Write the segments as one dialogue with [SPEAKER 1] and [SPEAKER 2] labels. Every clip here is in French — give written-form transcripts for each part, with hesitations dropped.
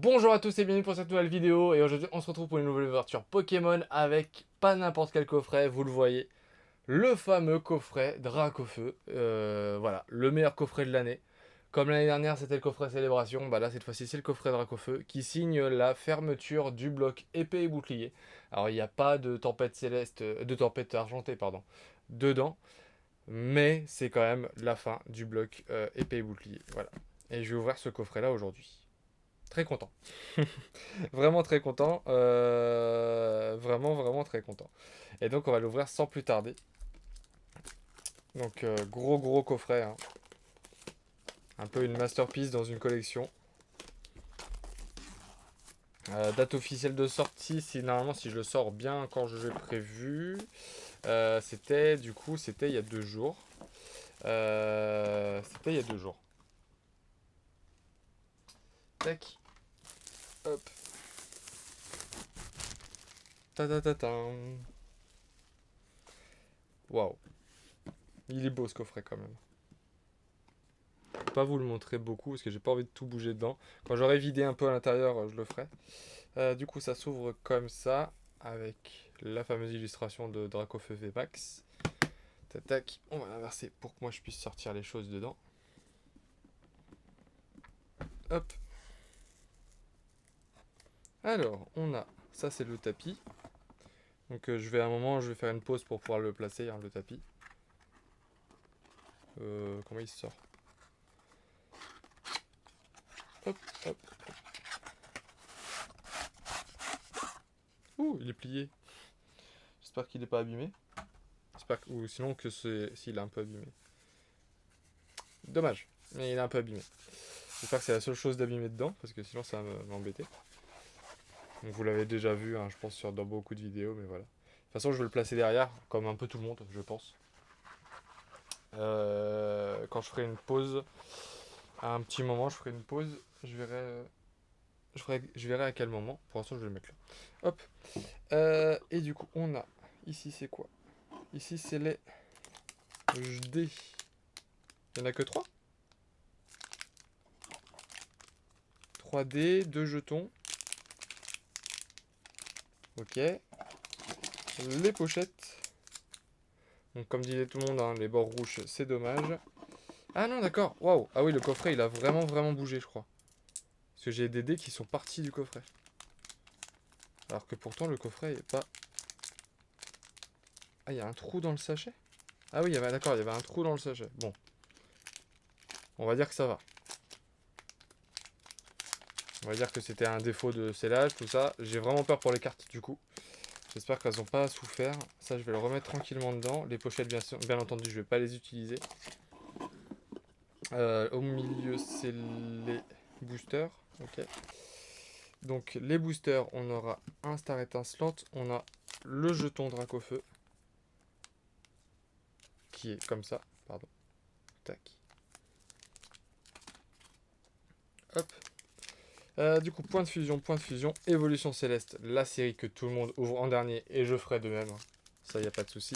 [SPEAKER 1] Bonjour à tous et bienvenue pour cette nouvelle vidéo. Et aujourd'hui on se retrouve pour une nouvelle ouverture Pokémon avec pas n'importe quel coffret, vous le voyez. Le fameux coffret Dracofeu. Voilà, le meilleur coffret de l'année. Comme l'année dernière c'était le coffret Célébration, bah là cette fois-ci c'est le coffret Dracofeu qui signe la fermeture du bloc épée et bouclier. Alors il n'y a pas de tempête céleste, de tempête argentée pardon, dedans. Mais c'est quand même la fin du bloc épée et bouclier. Voilà. Et je vais ouvrir ce coffret là aujourd'hui. Très content. Vraiment très content. Vraiment très content. Et donc on va l'ouvrir sans plus tarder. Donc gros coffret, hein. Un peu une masterpiece dans une collection. Date officielle de sortie, si je le sors bien quand j'ai prévu. C'était il y a 2 jours. C'était il y a 2 jours. Tac. Hop. Ta ta ta ta. Waouh. Il est beau ce coffret quand même. Je vais pas vous le montrer beaucoup parce que j'ai pas envie de tout bouger dedans. Quand j'aurai vidé un peu à l'intérieur, je le ferai. Du coup, ça s'ouvre comme ça avec la fameuse illustration de Dracofeu VMAX. Tac, on va l'inverser pour que moi je puisse sortir les choses dedans. Hop. Alors, on a ça, c'est le tapis. Donc, je vais faire une pause pour pouvoir le placer, hein, le tapis. Comment il se sort? Hop, hop. Ouh, il est plié. J'espère qu'il n'est pas abîmé. Ou sinon que s'il est un peu abîmé. Dommage, mais il est un peu abîmé. J'espère que c'est la seule chose d'abîmé dedans, parce que sinon ça va m'embêter. Donc vous l'avez déjà vu, hein, je pense, dans beaucoup de vidéos, mais voilà. De toute façon, je vais le placer derrière, comme un peu tout le monde, je pense. Quand je ferai une pause, à un petit moment, je ferai une pause, je verrai à quel moment. Pour l'instant, je vais le mettre là. Hop. Et du coup, on a, ici c'est quoi? Ici c'est les D. Il n'y en a que 3. 3D, 2 jetons. Ok. Les pochettes. Donc comme disait tout le monde, hein, les bords rouges, c'est dommage. Ah non, d'accord. Waouh. Ah oui, le coffret, il a vraiment bougé, je crois. Parce que j'ai des dés qui sont partis du coffret. Alors que pourtant, le coffret est pas... Ah, il y a un trou dans le sachet? Ah oui, d'accord, il y avait un trou dans le sachet. Bon. On va dire que ça va. On va dire que c'était un défaut de scellage, tout ça. J'ai vraiment peur pour les cartes, du coup. J'espère qu'elles n'ont pas souffert. Ça, je vais le remettre tranquillement dedans. Les pochettes, bien entendu, je vais pas les utiliser. Au milieu, c'est les boosters. Ok. Donc, les boosters, on aura un star étincelante. On a le jeton Dracofeu. Qui est comme ça. Pardon. Tac. Hop. Du coup, point de fusion, évolution céleste, la série que tout le monde ouvre en dernier, et je ferai de même, ça y a pas de souci.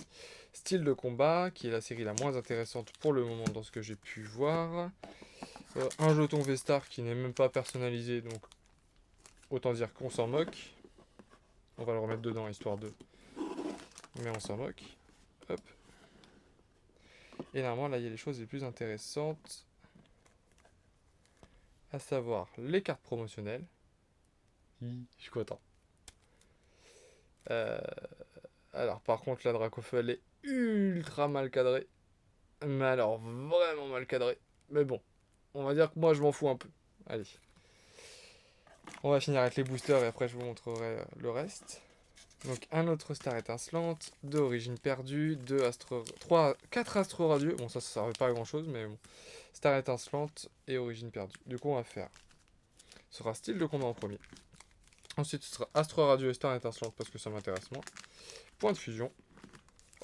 [SPEAKER 1] Style de combat, qui est la série la moins intéressante pour le moment dans ce que j'ai pu voir. Un jeton V-Star qui n'est même pas personnalisé, donc autant dire qu'on s'en moque. On va le remettre dedans, histoire de... Mais on s'en moque. Hop. Et normalement, là, il y a les choses les plus intéressantes. À savoir, les cartes promotionnelles. Je suis content. Alors par contre la Dracofeu elle est ultra mal cadrée. Mais alors vraiment mal cadrée. Mais bon, on va dire que moi je m'en fous un peu. Allez. On va finir avec les boosters et après je vous montrerai le reste. Donc un autre star étincelante, 2 origines perdues, 4 astro radieux. Bon ça servait pas à grand chose mais bon. Star étincelante et origine perdue. Du coup on va faire. Ce sera style de combat en premier. Ensuite ce sera astro radieux et star étincelante parce que ça m'intéresse moins. Point de fusion.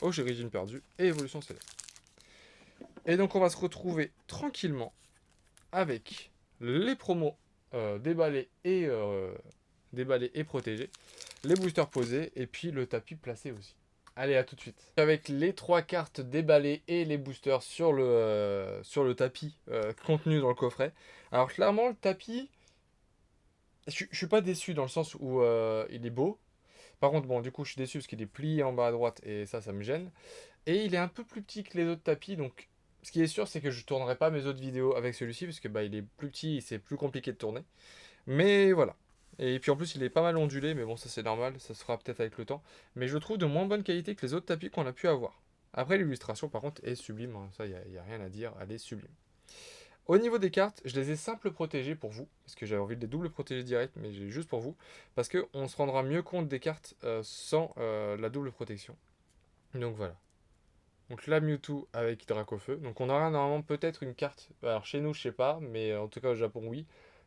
[SPEAKER 1] Origine perdue et évolution céleste. Et donc on va se retrouver tranquillement avec les promos déballés et protégés, les boosters posés et puis le tapis placé aussi. Allez, à tout de suite. Avec les 3 cartes déballées et les boosters sur le tapis contenu dans le coffret. Alors clairement le tapis, Je suis pas déçu dans le sens où il est beau. Par contre, bon, du coup, je suis déçu parce qu'il est plié en bas à droite et ça me gêne. Et il est un peu plus petit que les autres tapis, donc ce qui est sûr, c'est que je tournerai pas mes autres vidéos avec celui-ci parce que bah, il est plus petit et c'est plus compliqué de tourner. Mais voilà. Et puis en plus, il est pas mal ondulé, mais bon, ça c'est normal, ça se fera peut-être avec le temps. Mais je le trouve de moins bonne qualité que les autres tapis qu'on a pu avoir. Après, l'illustration, par contre, est sublime, hein. Ça, y a rien à dire, elle est sublime. Au niveau des cartes, je les ai simple protégées pour vous, parce que j'avais envie de les double protéger direct, mais j'ai juste pour vous, parce qu'on se rendra mieux compte des cartes sans la double protection. Donc voilà. Donc là, Mewtwo avec Dracofeu. Donc on aura normalement peut-être une carte. Alors chez nous, je sais pas, mais en tout cas au Japon, oui.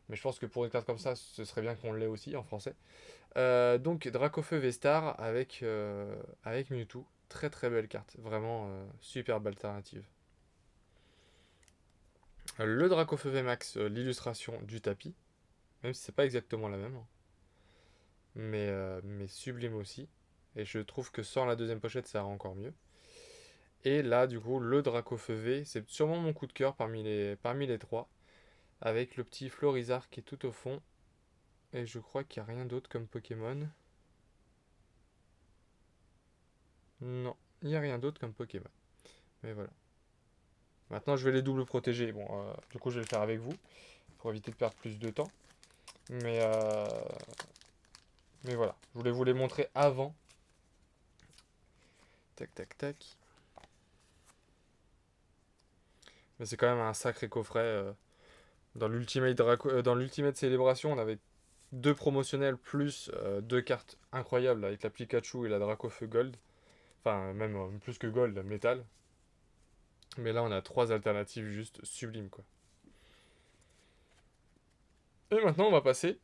[SPEAKER 1] Mais je pense que pour une carte comme ça, ce serait bien qu'on l'ait aussi en français. Donc Dracofeu V-Star avec Mewtwo. Très très belle carte. Vraiment superbe alternative. Le Dracofeu VMAX, l'illustration du tapis. Même si c'est pas exactement la même, hein. Mais sublime aussi. Et je trouve que sans la deuxième pochette, ça ira encore mieux. Et là, du coup, le Dracofeu V, c'est sûrement mon coup de cœur parmi les trois. Avec le petit Florizard qui est tout au fond. Et je crois qu'il n'y a rien d'autre comme Pokémon. Non, il n'y a rien d'autre comme Pokémon. Mais voilà. Maintenant, je vais les double protéger. Bon, du coup, je vais le faire avec vous. Pour éviter de perdre plus de temps. Mais, euh, mais voilà. Je voulais vous les montrer avant. Tac, tac, tac. Mais c'est quand même un sacré coffret. Dans l'Ultimate Célébration, on avait deux promotionnels plus deux cartes incroyables avec la Pikachu et la Dracofeu Gold. Enfin, même plus que Gold, métal. Mais là, on a trois alternatives juste sublimes, quoi. Et maintenant, on va passer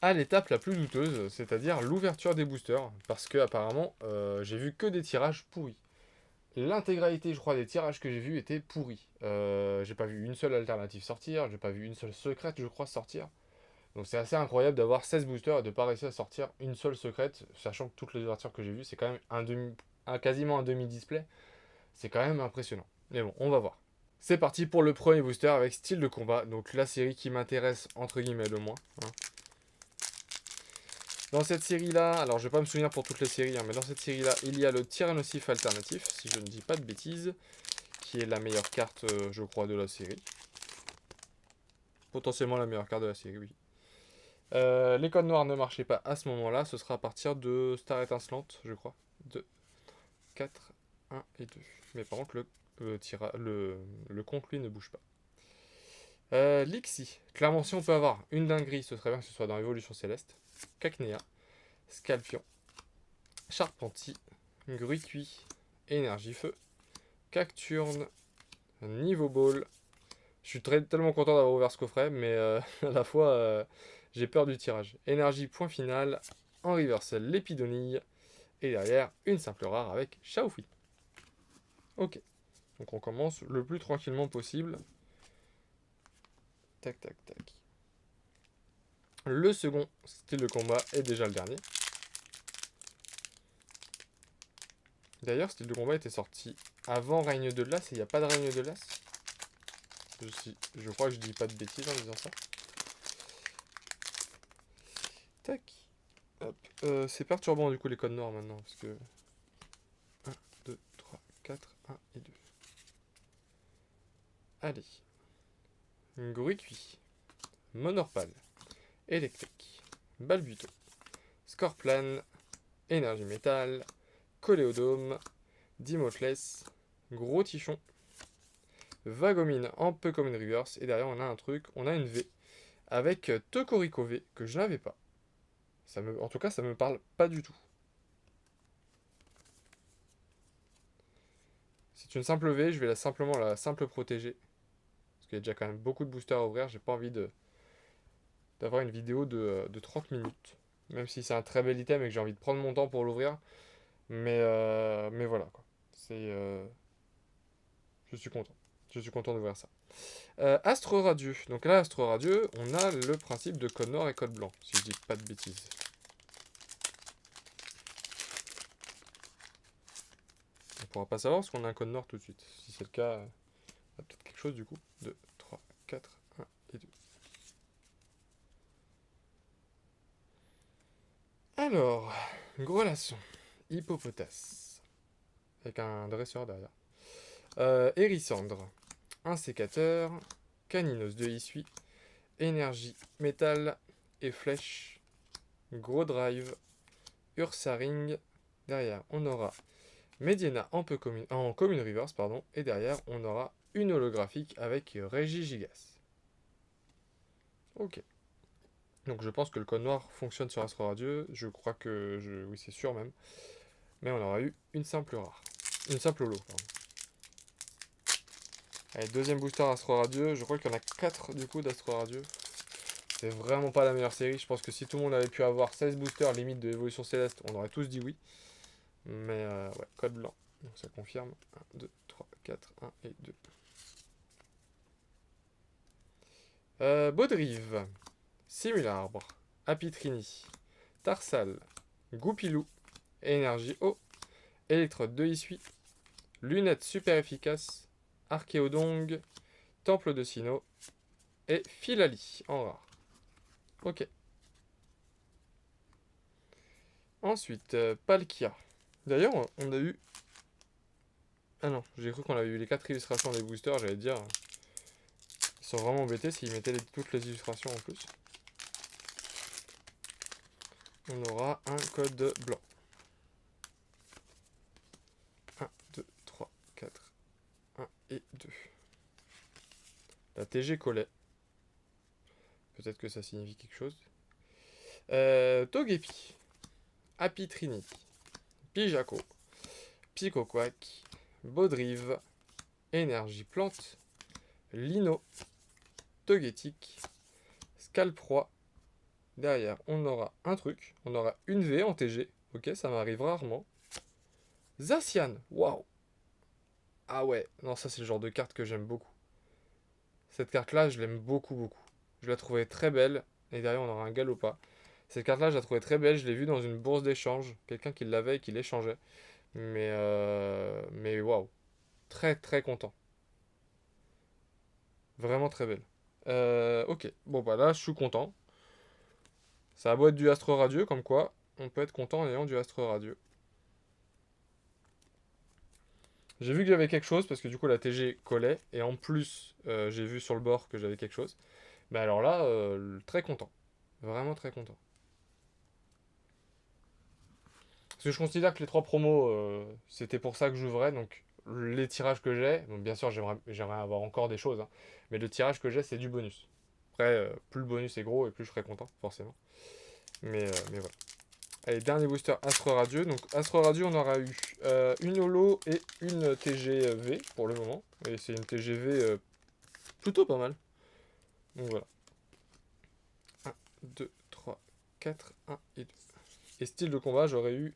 [SPEAKER 1] à l'étape la plus douteuse, c'est-à-dire l'ouverture des boosters. Parce que, apparemment, j'ai vu que des tirages pourris. L'intégralité, je crois, des tirages que j'ai vus était pourris. J'ai pas vu une seule alternative sortir, j'ai pas vu une seule secrète, je crois, sortir. Donc c'est assez incroyable d'avoir 16 boosters et de pas réussir à sortir une seule secrète, sachant que toutes les ouvertures que j'ai vues, c'est quand même quasiment un demi-display. C'est quand même impressionnant. Mais bon, on va voir. C'est parti pour le premier booster avec style de combat, donc la série qui m'intéresse entre guillemets le moins, hein. Dans cette série-là, alors je vais pas me souvenir pour toutes les séries, hein, mais dans cette série-là, il y a le Tyrannosif alternatif, si je ne dis pas de bêtises, qui est la meilleure carte, je crois, de la série. Potentiellement la meilleure carte de la série, oui. Les codes noirs ne marchaient pas à ce moment-là, ce sera à partir de Star étincelante, je crois. 2, 4, 1 et 2. Mais par contre, le compte, lui, ne bouge pas. Lixie. Clairement, si on peut avoir une dinguerie, ce serait bien que ce soit dans Évolution Céleste. Cacnea, Scalpion, Charpentier, Gruicui, Énergie Feu, Cacturne, Niveau Ball. Je suis tellement content d'avoir ouvert ce coffret, mais à la fois, j'ai peur du tirage. Énergie point final, en reversal l'Épidonille, et derrière, une simple rare avec Chaoufli. Ok, donc on commence le plus tranquillement possible. Tac, tac, tac. Le second style de combat est déjà le dernier. D'ailleurs, style de combat était sorti avant Règne de Glace et il n'y a pas de Règne de Glace. Je crois que je dis pas de bêtises en disant ça. Tac. Hop. C'est perturbant du coup les codes noirs maintenant parce que 1, 2, 3, 4, 1 et 2. Allez. Gruicui, Monorpal, Électrique, Balbuto, Scorplan, Énergie Métal, Coléodome, Dimoclès, Gros Tichon, Vagomine en peu comme une reverse, et derrière on a un truc, on a une V, avec Tokorico V, que je n'avais pas. En tout cas, ça me parle pas du tout. C'est une simple V, je vais simplement la simple protéger. Parce qu'il y a déjà quand même beaucoup de boosters à ouvrir, j'ai pas envie d'avoir une vidéo de 30 minutes. Même si c'est un très bel item et que j'ai envie de prendre mon temps pour l'ouvrir. Mais voilà, quoi. Je suis content. Je suis content d'ouvrir ça. Astre Radieux. Donc là, Astre Radieux, on a le principe de code noir et code blanc, si je dis pas de bêtises. On pourra pas savoir parce qu'on a un code noir tout de suite. Si c'est le cas, on a peut-être quelque chose du coup. 2, 3, 4, 1 et 2. Alors, Grelation, Hippopotas, avec un dresseur derrière. Hérissandre, un sécateur, Caninos de Issui, Énergie, Métal et Flèche, Gros Drive, Ursaring. Derrière, on aura Mediana en commune reverse, pardon. Et derrière, on aura une holographique avec Régigigas. Ok. Donc je pense que le code noir fonctionne sur Astro Radieux. Je crois que... Oui, c'est sûr même. Mais on aura eu une simple rare. Une simple holo, pardon. Allez, deuxième booster Astro Radieux. Je crois qu'il y en a 4 du coup d'Astro Radieux. C'est vraiment pas la meilleure série. Je pense que si tout le monde avait pu avoir 16 boosters limite de l'évolution céleste, on aurait tous dit oui. Mais ouais, code blanc. Donc ça confirme. 1, 2, 3, 4, 1 et 2. Baudrive, Simularbre, Apitrini, Tarsal, Goupilou, Énergie eau, Électrode de Issui, Lunettes super efficaces, Archéodong, Temple de Sinnoh et Philali en rare. Ok. Ensuite, Palkia. D'ailleurs, on a eu... Ah non, j'ai cru qu'on avait eu les 4 illustrations des boosters, j'allais dire... Ils sont vraiment embêtés s'ils mettaient toutes les illustrations en plus. On aura un code blanc. 1, 2, 3, 4, 1 et 2. La TG Collet. Peut-être que ça signifie quelque chose. Togepi. Apitrini. Pijako. Picoquac. Baudrive. Énergie plante. Lino. Togetic. Scalproie. Derrière, on aura un truc. On aura une V en TG. Ok, ça m'arrive rarement. Zacian. Waouh. Ah ouais, non, ça c'est le genre de carte que j'aime beaucoup. Cette carte-là, je l'aime beaucoup, beaucoup. Je la trouvais très belle. Et derrière, on aura un Galopa. Cette carte-là, je la trouvais très belle. Je l'ai vue dans une bourse d'échange. Quelqu'un qui l'avait et qui l'échangeait. Mais waouh. Très, très content. Vraiment très belle. Ok. Bon, bah là, je suis content. Ça a beau être du Astre Radieux, comme quoi, on peut être content en ayant du Astre Radieux. J'ai vu que j'avais quelque chose, parce que du coup, la TG collait. Et en plus, j'ai vu sur le bord que j'avais quelque chose. Mais alors là, très content. Vraiment très content. Parce que je considère que les 3 promos, c'était pour ça que j'ouvrais. Donc, les tirages que j'ai, donc bien sûr, j'aimerais avoir encore des choses. Hein, mais le tirage que j'ai, c'est du bonus. Après, plus le bonus est gros et plus je serai content, forcément. Mais voilà. Allez, dernier booster Astre Radieux. Donc, Astre Radieux, on aura eu une holo et une TGV pour le moment. Et c'est une TGV plutôt pas mal. Donc voilà. 1, 2, 3, 4, 1 et 2. Et style de combat, j'aurais eu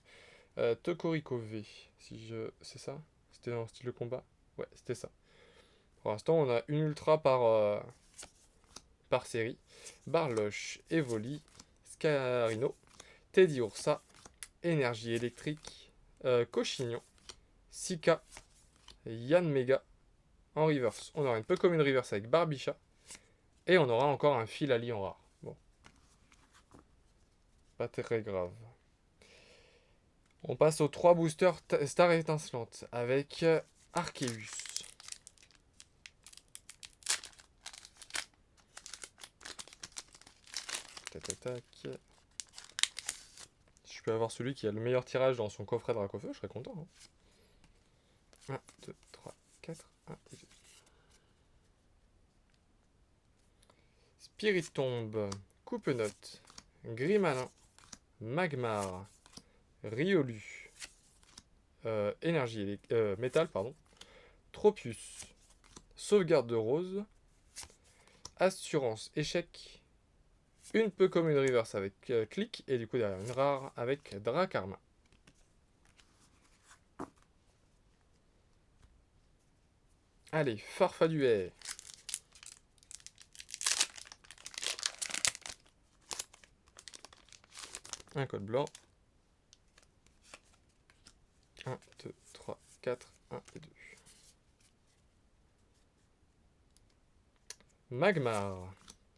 [SPEAKER 1] Tokoriko V. Si je... C'est ça? C'était dans le style de combat? Ouais, c'était ça. Pour l'instant, on a une ultra par série. Barloche, Evoli, Scarino, Teddy Ursa, Énergie électrique, Cochignon, Sika, Yann Mega. En reverse, on aura une peu comme une reverse avec Barbicha. Et on aura encore un Filali en rare. Bon. Pas très grave. On passe aux 3 boosters Star étincelante avec Arceus. Tac, tac, tac. Si je peux avoir celui qui a le meilleur tirage dans son coffret Dracofeu, je serais content. Hein. 1, 2, 3, 4, 1 et 2. Spirit Tombe, Coupe-Note, Grimalin, Magmar, Riolu, Énergie Métal, pardon, Tropius, Sauvegarde de Rose, Assurance Échec, une peu comme une reverse avec Click, et du coup derrière une rare avec Dracarma. Allez, Farfaduet. Un code blanc. 1, 2, 3, 4, 1 et 2. Magmar,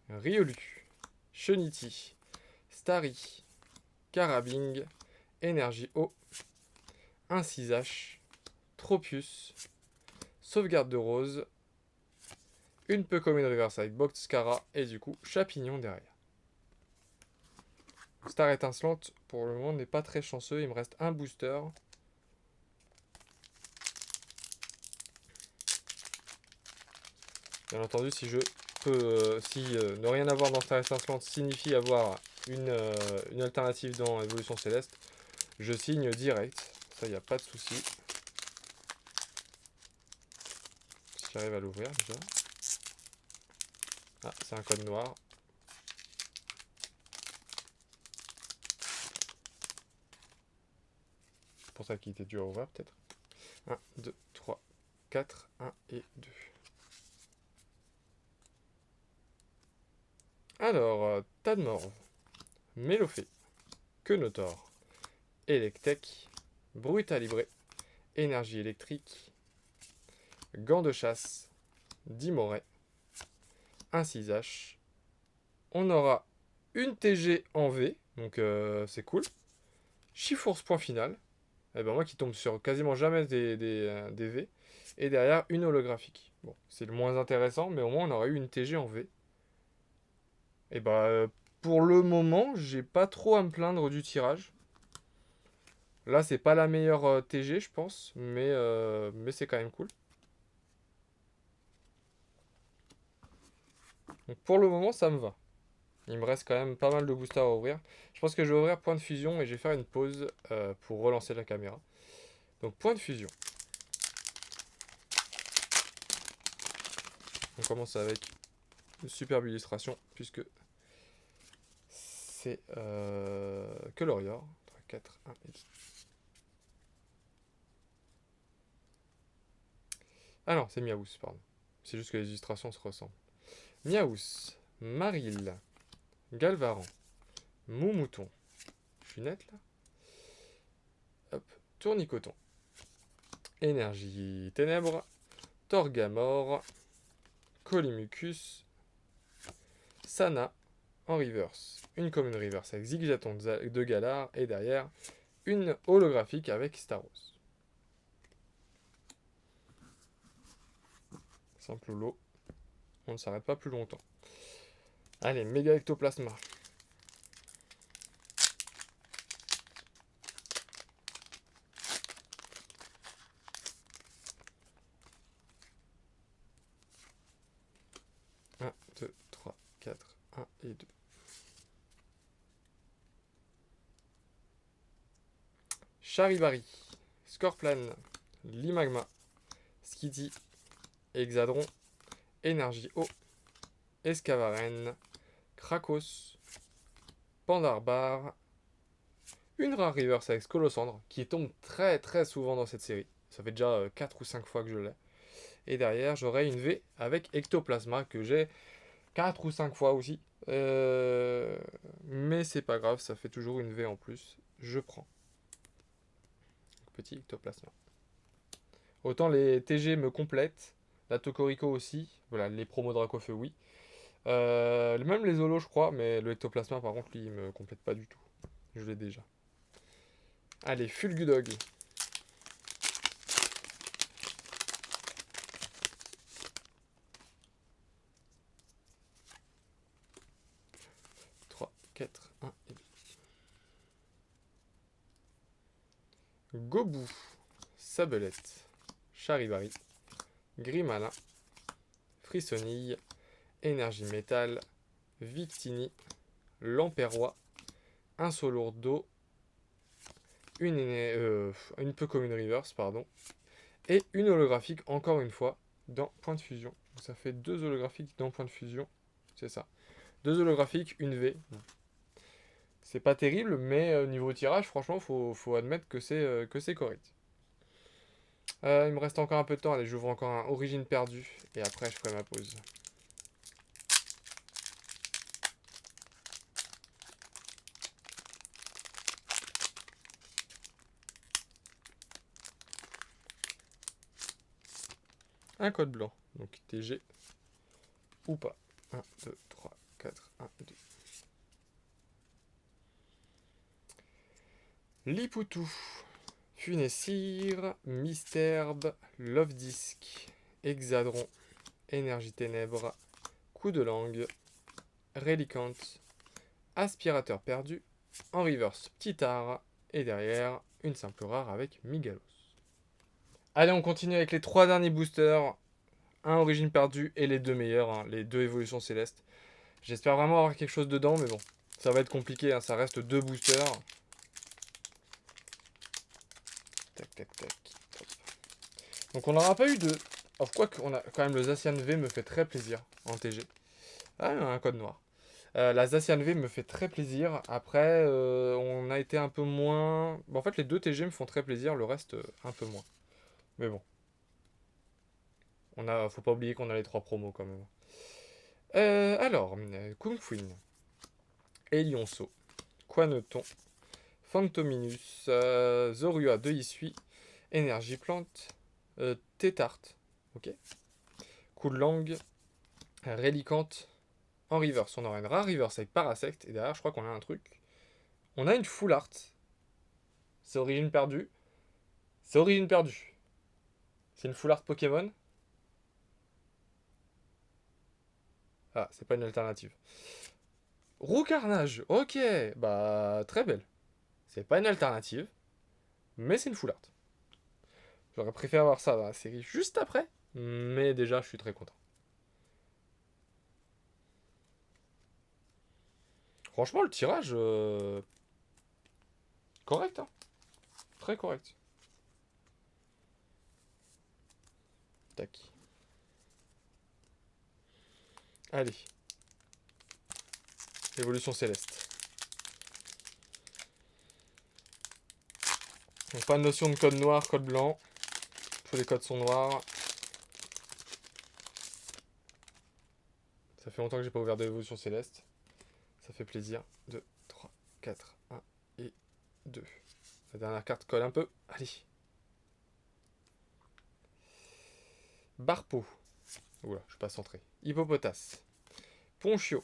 [SPEAKER 1] Riolu, Chenity, Starry, Carabing, Énergie eau, un 6H, Tropius, Sauvegarde de rose, une peu comme une reverse avec Boxcara et du coup Chapignon derrière. Star étincelante pour le moment n'est pas très chanceux, il me reste un booster. Bien entendu, si je peux, ne rien avoir dans Star étincelante signifie avoir une alternative dans Évolution Céleste, je signe direct. Ça, il n'y a pas de souci. Si j'arrive à l'ouvrir déjà. Ah, c'est un code noir. C'est pour ça qu'il était dur à ouvrir, peut-être. 1, 2, 3, 4, 1 et 2. Alors, Tadmorve, Mélofée, Quenotor, Electek, Brutalibré, Énergie électrique, Gants de chasse, Dimoret, un 6H. On aura une TG en V, donc c'est cool. Chifours point final. Et ben moi qui tombe sur quasiment jamais des V. Et derrière, une holographique. Bon, c'est le moins intéressant, mais au moins on aurait eu une TG en V. Et bah, pour le moment, j'ai pas trop à me plaindre du tirage. Là, c'est pas la meilleure TG, je pense, mais c'est quand même cool. Donc pour le moment, ça me va. Il me reste quand même pas mal de boosters à ouvrir. Je pense que je vais ouvrir point de fusion et je vais faire une pause pour relancer la caméra. Donc point de fusion. On commence avec une superbe illustration puisque c'est que l'Orior. 3, 4, 1 et 2. Ah non, c'est Miaous, pardon. C'est juste que les illustrations se ressemblent. Miaous, Maril, Galvaran, Moumouton. Je suis net là. Hop, Tournicoton. Énergie ténèbres. Torgamore. Colimucus. Sana en reverse. Une commune reverse avec Zigzaton de Galar. Et derrière, une holographique avec Staros. Simple lot. On ne s'arrête pas plus longtemps. Allez, méga ectoplasma. Un, 2, 3, 4, 1 et 2. Charibari, Scorplan, Limagma, Skitty, Hexadron, Énergie eau, Escavaren, Krakos, Pandarbar, une rare reverse avec Scolosandre qui tombe très très souvent dans cette série. Ça fait déjà 4 ou 5 fois que je l'ai. Et derrière, j'aurai une V avec Ectoplasma que j'ai 4 ou 5 fois aussi. Mais c'est pas grave, ça fait toujours une V en plus. Je prends. Petit Ectoplasma. Autant les TG me complètent, la Tocorico aussi. Voilà, les promos Dracofeu, oui. Même les Holos, je crois, mais le Ectoplasma, par contre, lui, il me complète pas du tout. Je l'ai déjà. Allez, Fulgudog. Trois, 4, 1 et 2. Gobou. Sabelette. Charibari. Grimalin. Frissonille. Énergie métal. Victini. Lamperrois. Un Solour d'eau. Une peu comme une reverse, pardon. Et une holographique, encore une fois, dans point de fusion. Donc ça fait 2 holographiques dans point de fusion. C'est ça. 2 holographiques, une V. C'est pas terrible, mais niveau tirage, franchement, faut admettre que c'est correct. Il me reste encore un peu de temps. Allez, j'ouvre encore un Origine perdue. Et après, je ferai ma pause. Un code blanc. Donc TG ou pas. 1, 2, 3, 4, 1, 2. Lipoutou, Funessire, Misterbe, Love Disc, Hexadron, Énergie Ténèbres, Coup de langue, Relicante, Aspirateur perdu, en reverse Petit art, et derrière une simple rare avec Migalos. Allez, on continue avec les 3 derniers boosters, un origine perdue et les 2 meilleurs, hein, les 2 évolutions célestes. J'espère vraiment avoir quelque chose dedans, mais bon, ça va être compliqué, hein, ça reste 2 boosters. Tac, tac, tac. Hop. Donc on n'aura pas eu de... Alors, quoi qu'on a quand même le Zacian V me fait très plaisir en TG. Ah, un code noir. La Zacian V me fait très plaisir. Après, on a été un peu moins... Bon, en fait, les 2 TG me font très plaisir, le reste, un peu moins. Mais bon. Faut pas oublier qu'on a les 3 promos quand même. Alors, Kung Fuin, Elionceau, Quanoton, Phantominus, Zorua de Isui, Énergie Plante, Tétarte, ok. Coup de langue, Relicante, en reverse. On aura une rare reverse avec Parasect, et derrière, je crois qu'on a un truc. On a une full art. C'est origine perdue. C'est origine perdue. C'est une full art Pokémon. Ah, c'est pas une alternative. Roux Carnage, ok, bah très belle. C'est pas une alternative, mais c'est une full art. J'aurais préféré avoir ça dans la série juste après, mais déjà je suis très content. Franchement, le tirage, correct, hein. Très correct. Tac. Allez. Évolution céleste. Donc pas de notion de code noir, code blanc. Tous les codes sont noirs. Ça fait longtemps que j'ai pas ouvert d'évolution céleste. Ça fait plaisir. 2, 3, 4, 1 et 2. La dernière carte colle un peu. Allez. Barpo. Oula, je suis pas centré. Hippopotas. Ponchio.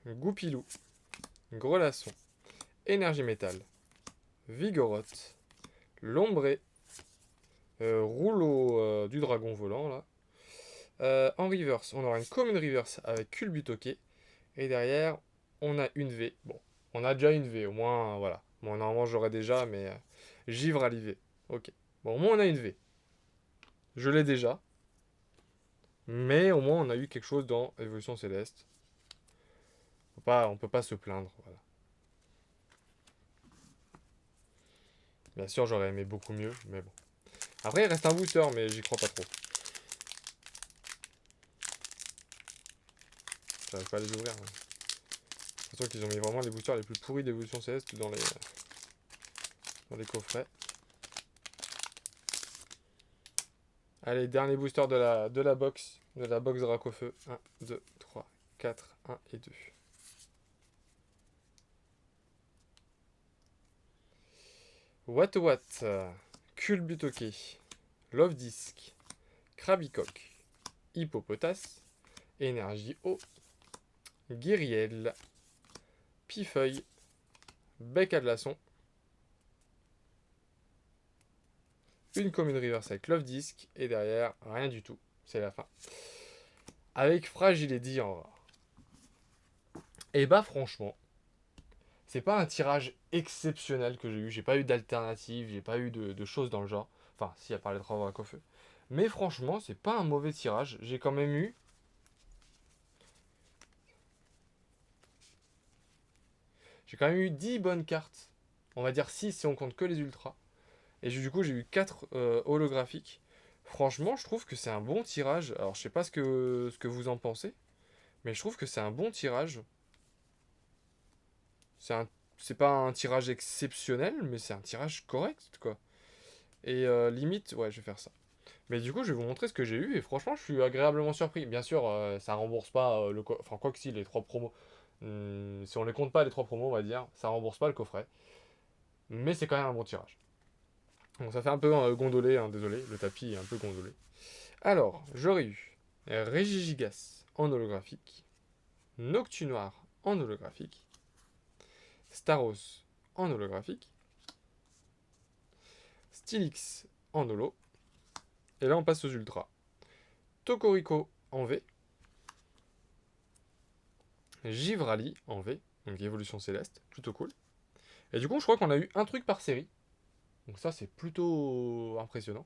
[SPEAKER 1] Goupilou. Grelasson. Énergie métal. Vigoroth. Lombré. Rouleau du dragon volant là. En reverse, on aura une commune reverse avec Culbutoke. Et derrière, on a une V. Bon, on a déjà une V, au moins, voilà. Bon, normalement, j'aurais déjà, mais Givre à l'IV. Ok. Bon, au moins, on a une V. Je l'ai déjà. Mais au moins, on a eu quelque chose dans Évolution Céleste. On peut pas se plaindre, voilà. Bien sûr, j'aurais aimé beaucoup mieux, mais bon. Après, il reste un booster, mais j'y crois pas trop. J'arrive pas à les ouvrir. Hein. J'ai l'impression qu'ils ont mis vraiment les boosters les plus pourris d'Évolution Céleste dans les coffrets. Allez, dernier booster de la box. De la box Dracofeu. 1, 2, 3, 4, 1 et 2. What Culbutoke. Love Disc. Krabicoque. Hippopotas. Énergie eau. Guiriel. Pifeuille. Bec à glaçon. Une commune reverse avec Love Disc. Et derrière, rien du tout. C'est la fin. Avec Fragile Eddy en rare. Et bah franchement, c'est pas un tirage exceptionnel que j'ai eu. J'ai pas eu d'alternative, j'ai pas eu de choses dans le genre. Enfin, si, à part les 3 à feu. Mais franchement, c'est pas un mauvais tirage. J'ai quand même eu. J'ai quand même eu 10 bonnes cartes. On va dire 6 si on compte que les ultras. Et du coup, j'ai eu 4 holographiques. Franchement, je trouve que c'est un bon tirage. Alors, je sais pas ce que vous en pensez. Mais je trouve que c'est un bon tirage. C'est pas un tirage exceptionnel, mais c'est un tirage correct, quoi. Et limite, ouais, je vais faire ça. Mais du coup, je vais vous montrer ce que j'ai eu et franchement, je suis agréablement surpris. Bien sûr, ça rembourse pas enfin, quoi que si, les 3 promos. Si on les compte pas, les 3 promos, on va dire, ça rembourse pas le coffret. Mais c'est quand même un bon tirage. Donc ça fait un peu gondolé, hein, désolé, le tapis est un peu gondolé. Alors, j'aurais eu Régigigas en holographique, Noctunoir en holographique, Staros en holographique, Stylix en holo. Et là, on passe aux ultras. Tokorico en V. Givrali en V. Donc évolution céleste, plutôt cool. Et du coup, je crois qu'on a eu un truc par série. Donc ça, c'est plutôt impressionnant.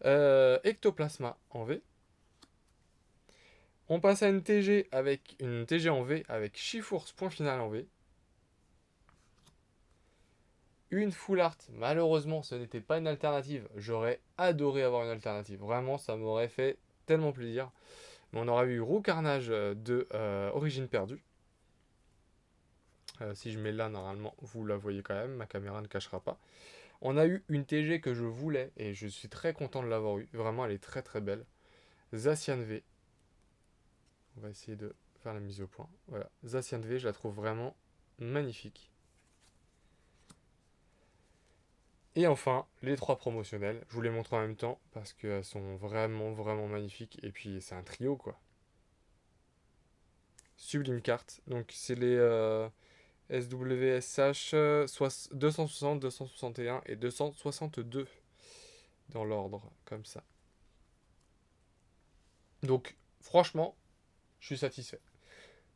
[SPEAKER 1] Ectoplasma en V. On passe à une TG en V avec Chifours point final en V. Une full art, malheureusement ce n'était pas une alternative. J'aurais adoré avoir une alternative. Vraiment, ça m'aurait fait tellement plaisir. Mais on aurait eu Roux Carnage de Origine Perdue. Si je mets là, normalement, vous la voyez quand même. Ma caméra ne cachera pas. On a eu une TG que je voulais et je suis très content de l'avoir eu. Vraiment, elle est très très belle. Zacian V. On va essayer de faire la mise au point. Voilà, Zacian V, je la trouve vraiment magnifique. Et enfin, les 3 promotionnels. Je vous les montre en même temps parce qu'elles sont vraiment, vraiment magnifiques. Et puis, c'est un trio, quoi. Sublime carte. Donc, c'est les SWSH 260, 261 et 262 dans l'ordre, comme ça. Donc, franchement, je suis satisfait.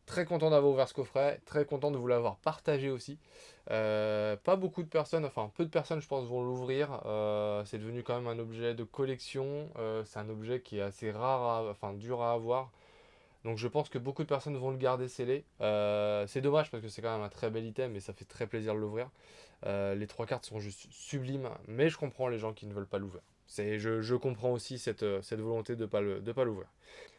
[SPEAKER 1] Très content d'avoir ouvert ce coffret, très content de vous l'avoir partagé aussi. Pas beaucoup de personnes, enfin peu de personnes je pense vont l'ouvrir. C'est devenu quand même un objet de collection. C'est un objet qui est assez rare, enfin dur à avoir. Donc je pense que beaucoup de personnes vont le garder scellé. C'est dommage parce que c'est quand même un très bel item et ça fait très plaisir de l'ouvrir. Les 3 cartes sont juste sublimes, mais je comprends les gens qui ne veulent pas l'ouvrir. Je comprends aussi cette volonté de ne pas l'ouvrir.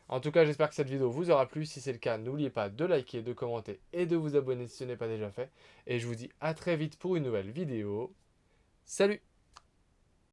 [SPEAKER 1] En tout cas, j'espère que cette vidéo vous aura plu. Si c'est le cas, n'oubliez pas de liker, de commenter et de vous abonner si ce n'est pas déjà fait. Et je vous dis à très vite pour une nouvelle vidéo. Salut!